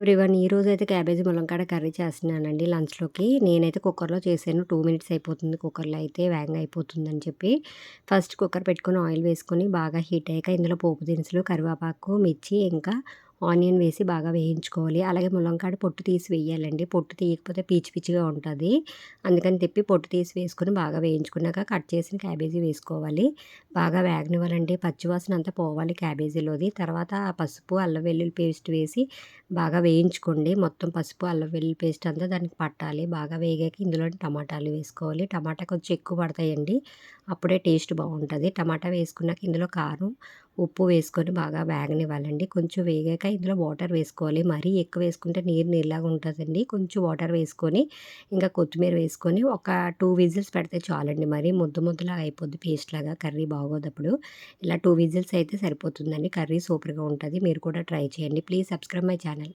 Everyone ఈరోజైతే cabbage ములంకాడ curry చేస్తున్నానండి లంచ్‌లోకి. నేనైతే కుక్కర్‌లో చేశాను. 2 మినిట్స్ అయిపోతుంది కుక్కర్‌లో అయితే వేగంగా అయిపోతుందని చెప్పి. ఫస్ట్ కుక్కర్ పెట్టుకొని ఆయిల్ వేసుకొని బాగా హీట్ అయ్యాక ఇందులో పోపు దినుసులు, కరివేపాకు, మిర్చి ఇంకా ఆనియన్ వేసి బాగా వేయించుకోవాలి. అలాగే ములంకాడ పొట్టు తీసి వేయాలండి. పొట్టు తీయకపోతే పీచు పీచుగా ఉంటది. అందుకని చెప్పి పొట్టు తీసి వేసుకొని బాగా వేయించుకున్నాక కట్ చేసిన క్యాబేజీ వేసుకోవాలి. బాగా వేగనివ్వాలండి. పచ్చివాసన అంతా పోవాలి క్యాబేజీలోది. తర్వాత పసుపు, అల్లం వెల్లుల్లి పేస్ట్ వేసి బాగా వేయించుకోండి. మొత్తం పసుపు, అల్లం వెల్లుల్లి పేస్ట్ అంతా దానికి పట్టాలి. బాగా వేగాక ఇందులో టమాటాలు వేసుకోవాలి. టమాటా కొంచెం ఎక్కువ పడతాయండి. అప్పుడే టేస్ట్ బావుంటది. టమాటా వేసుకున్నాక ఇందులో కారం, ఉప్పు వేసుకొని బాగా వేగనివ్వాలండి. కొంచెం వేగాక ఇందులో వాటర్ వేసుకోవాలి. మరీ ఎక్కువ వేసుకుంటే నీరు నీరులాగా ఉంటదండి. కొంచెం వాటర్ వేసుకొని ఇంకా కొత్తిమీర వేసుకొని ఒక 2 విజిల్స్ పెడితే చాలండి. మరీ ముద్ద ముద్దలాగా అయిపోద్ది పేస్ట్‌లాగా కర్రీ బాగోదప్పుడు. ఇలా 2 విజిల్స్ అయితే సరిపోతుందండి. కర్రీ సూపర్‌గా ఉంటది. మీరు కూడా ట్రై చేయండి. Please subscribe my channel.